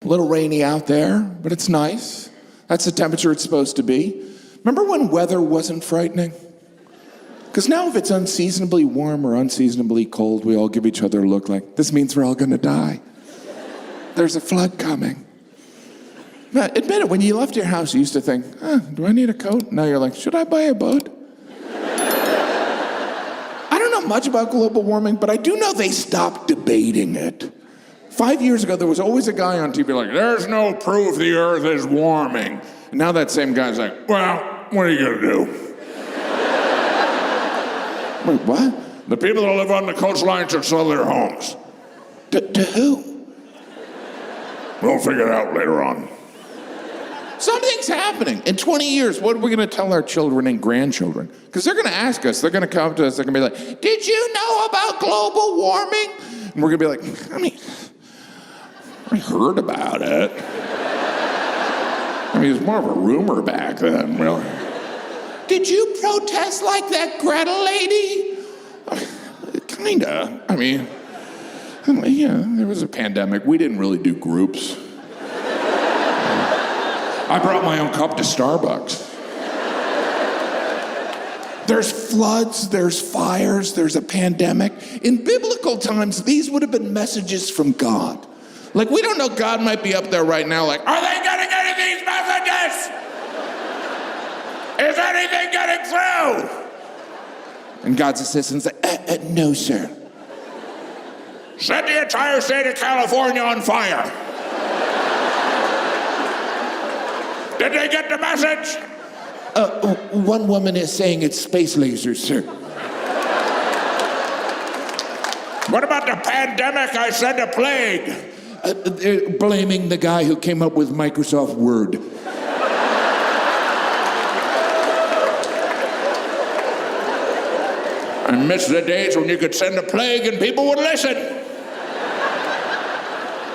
A little rainy out there, but it's nice. That's the temperature it's supposed to be. Remember when weather wasn't frightening? Because now if it's unseasonably warm or unseasonably cold, we all give each other a look like, this means we're all gonna die. There's a flood coming. Now, admit it, when you left your house, you used to think, do I need a coat? Now you're like, should I buy a boat? I don't know much about global warming, but I do know they stopped debating it. 5 years ago, there was always a guy on TV like, there's no proof the earth is warming. And now that same guy's like, well, what are you gonna do? Wait, what? The people that live on the coastline should sell their homes. To who? We'll figure it out later on. Something's happening. In 20 years, what are we going to tell our children and grandchildren? Because they're going to ask us, they're going to come to us, they're going to be like, did you know about global warming? And we're going to be like, I heard about it. It was more of a rumor back then, really. Did you protest like that Greta lady? Kinda. Yeah, there was a pandemic. We didn't really do groups. I brought my own cup to Starbucks. There's floods, there's fires, there's a pandemic. In biblical times, these would have been messages from God. Like, we don't know, God might be up there right now like, are they getting any of these messages? Is anything getting through? And God's assistant's like, no, sir. Set the entire state of California on fire. Did they get the message? One woman is saying it's space lasers, sir. What about the pandemic? I said a plague. They're blaming the guy who came up with Microsoft Word. I miss the days when you could send a plague and people would listen.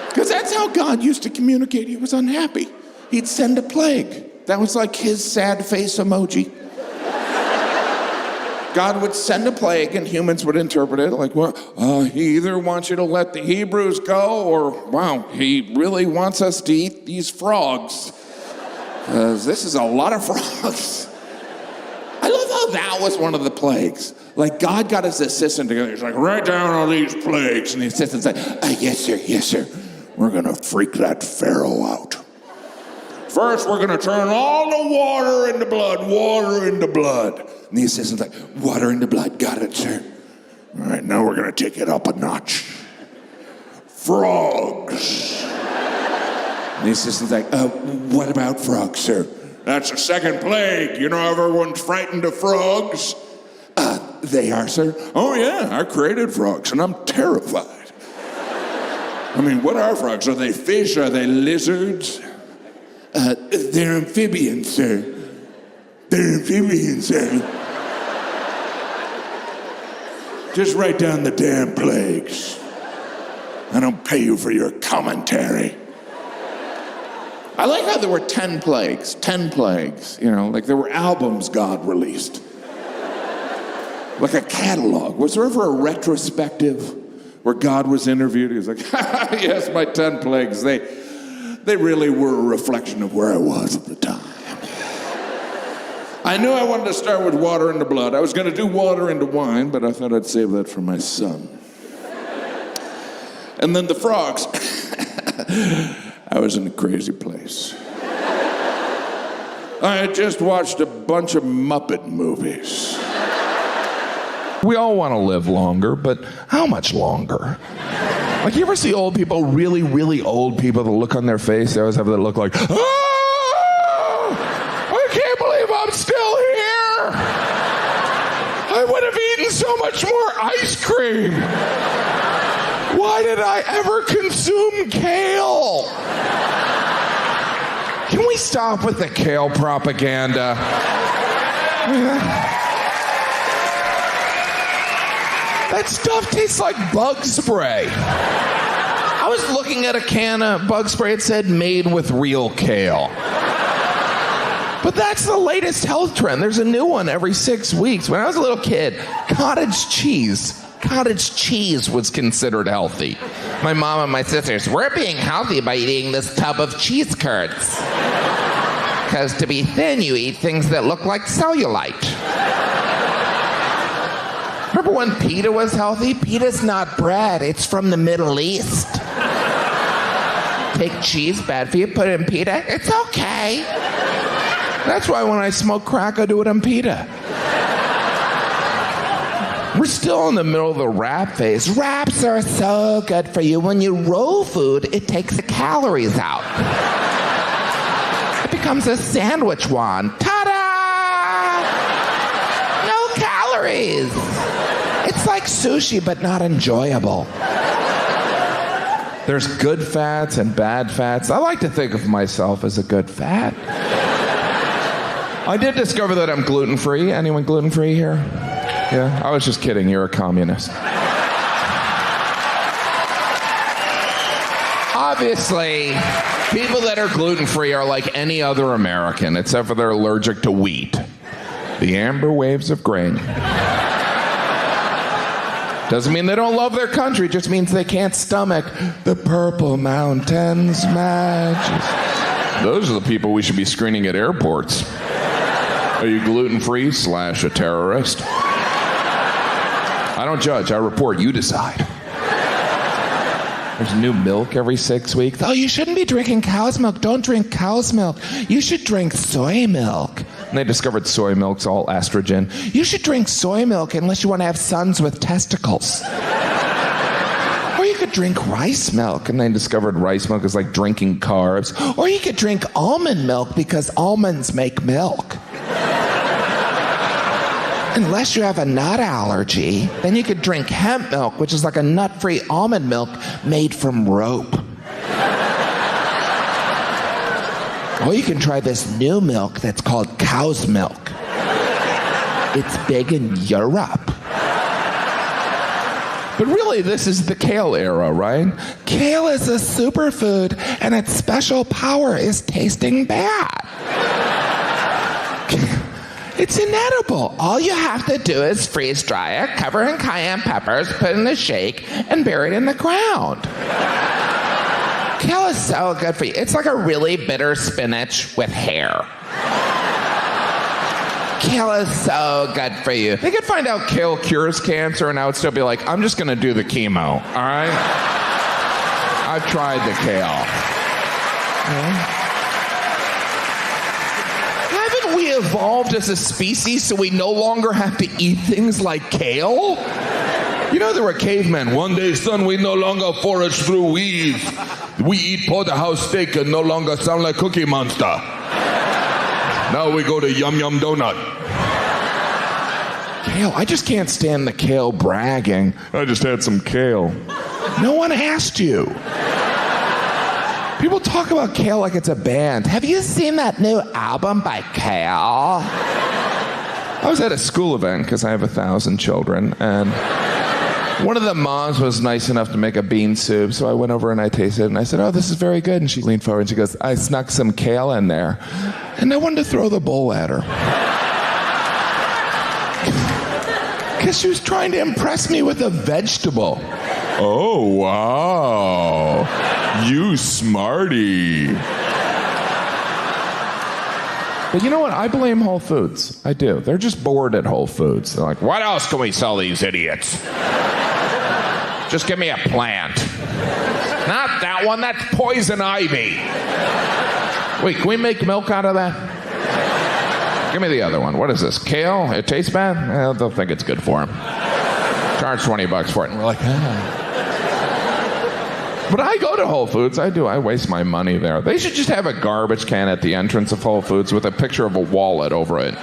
Because that's how God used to communicate. He was unhappy. He'd send a plague. That was like his sad face emoji. God would send a plague and humans would interpret it like, well, he either wants you to let the Hebrews go or, wow, he really wants us to eat these frogs. This is a lot of frogs. I love how that was one of the plagues. Like, God got his assistant together. He's like, write down all these plagues. And the assistant's like, yes, sir. We're going to freak that Pharaoh out. First, we're going to turn all the water into blood. And the assistant's like, water into blood. Got it, sir. All right, now we're going to take it up a notch. Frogs. And the assistant's like, what about frogs, sir? That's the second plague. You know how everyone's frightened of frogs? They are, sir. Oh, yeah, I created frogs, and I'm terrified. What are frogs? Are they fish? Are they lizards? They're amphibians, sir. Just write down the damn plagues. I don't pay you for your commentary. I like how there were 10 plagues. 10 plagues, like there were albums God released. Like a catalog. Was there ever a retrospective where God was interviewed? He was like, yes, my 10 plagues. They really were a reflection of where I was at the time. I knew I wanted to start with water into blood. I was going to do water into wine, but I thought I'd save that for my son. And then the frogs. I was in a crazy place. I had just watched a bunch of Muppet movies. We all want to live longer, but how much longer? Like, you ever see old people, really, really old people, the look on their face, they always have that look like, I can't believe I'm still here. I would have eaten so much more ice cream. Why did I ever consume kale? Can we stop with the kale propaganda? That stuff tastes like bug spray. I was looking at a can of bug spray. It said made with real kale. But that's the latest health trend. There's a new one every 6 weeks. When I was a little kid, cottage cheese cottage cheese was considered healthy. My mom and my sisters, we're being healthy by eating this tub of cheese curds. Because to be thin, you eat things that look like cellulite. Remember when pita was healthy? Pita's not bread, it's from the Middle East. Take cheese, bad for you, put it in pita, it's okay. That's why when I smoke crack, I do it on pita. We're still in the middle of the wrap phase. Wraps are so good for you. When you roll food, it takes the calories out. It becomes a sandwich wand. Ta-da! No calories. It's like sushi, but not enjoyable. There's good fats and bad fats. I like to think of myself as a good fat. I did discover that I'm gluten-free. Anyone gluten-free here? Yeah, I was just kidding. You're a communist. Obviously, people that are gluten-free are like any other American, except for they're allergic to wheat. The amber waves of grain. Doesn't mean they don't love their country, just means they can't stomach the Purple Mountains majesty. Those are the people we should be screening at airports. Are you gluten-free / a terrorist? I don't judge, I report, you decide. There's new milk every 6 weeks. Oh, you shouldn't be drinking cow's milk. Don't drink cow's milk. You should drink soy milk. And they discovered soy milk's all estrogen. You should drink soy milk unless you want to have sons with testicles. Or you could drink rice milk. And they discovered rice milk is like drinking carbs. Or you could drink almond milk because almonds make milk. Unless you have a nut allergy, then you could drink hemp milk, which is like a nut-free almond milk made from rope. Or you can try this new milk that's called cow's milk. It's big in Europe. But really, this is the kale era, right? Kale is a superfood, and its special power is tasting bad. It's inedible. All you have to do is freeze dry it, cover in cayenne peppers, put in a shake, and bury it in the ground. Kale is so good for you. It's like a really bitter spinach with hair. Kale is so good for you. They could find out kale cures cancer, and I would still be like, I'm just going to do the chemo, all right? I've tried the kale. Yeah. We evolved as a species so we no longer have to eat things like kale? You know, there were cavemen. One day, son, we no longer forage through weeds. We eat porterhouse steak and no longer sound like Cookie Monster. Now we go to Yum Yum Donut. Kale, I just can't stand the kale bragging. I just had some kale. No one asked you. People talk about Kale like it's a band. Have you seen that new album by Kale? I was at a school event because I have 1,000 children, and one of the moms was nice enough to make a bean soup, so I went over and I tasted it, and I said, oh, this is very good. And she leaned forward and she goes, I snuck some kale in there. And I wanted to throw the bowl at her. Because she was trying to impress me with a vegetable. Oh, wow. You smarty. But you know what? I blame Whole Foods. I do. They're just bored at Whole Foods. They're like, what else can we sell these idiots? Just give me a plant. Not that one. That's poison ivy. Wait, can we make milk out of that? Give me the other one. What is this? Kale? It tastes bad? Well, they'll think it's good for them. Charge $20 for it. And we're like, ah. But I go to Whole Foods. I do. I waste my money there. They should just have a garbage can at the entrance of Whole Foods with a picture of a wallet over it.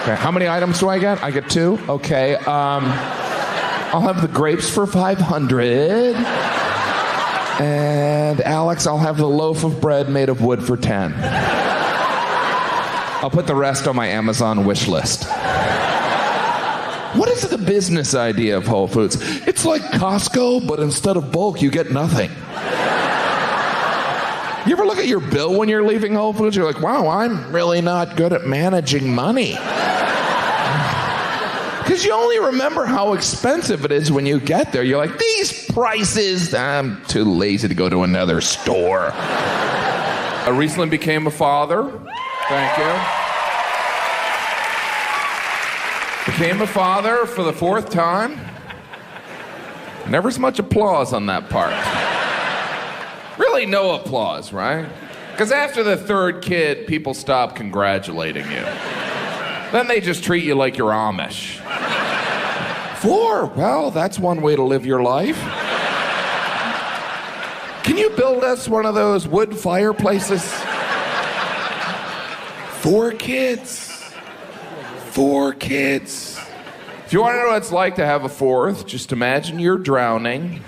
Okay, how many items do I get? I get 2? Okay. I'll have the grapes for $500. And Alex, I'll have the loaf of bread made of wood for $10. I'll put the rest on my Amazon wish list. What is the business idea of Whole Foods? It's like Costco, but instead of bulk, you get nothing. You ever look at your bill when you're leaving Whole Foods? You're like, wow, I'm really not good at managing money. Because you only remember how expensive it is when you get there. You're like, these prices, I'm too lazy to go to another store. I recently became a father. Thank you. Became a father for the 4th time. Never so much applause on that part. Really no applause, right? Because after the 3rd kid, people stop congratulating you. Then they just treat you like you're Amish. 4? Well, that's one way to live your life. Can you build us one of those wood fireplaces? 4 kids. 4 kids. If you want to know what it's like to have a 4th, just imagine you're drowning,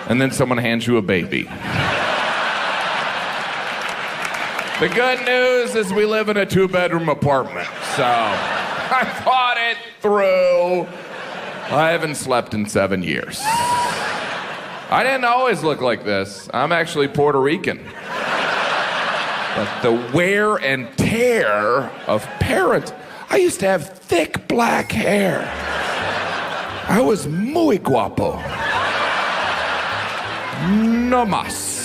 and then someone hands you a baby. The good news is we live in a 2-bedroom apartment, so I thought it through. I haven't slept in 7 years. I didn't always look like this. I'm actually Puerto Rican. But the wear and tear of parent. I used to have thick black hair. I was muy guapo. No más.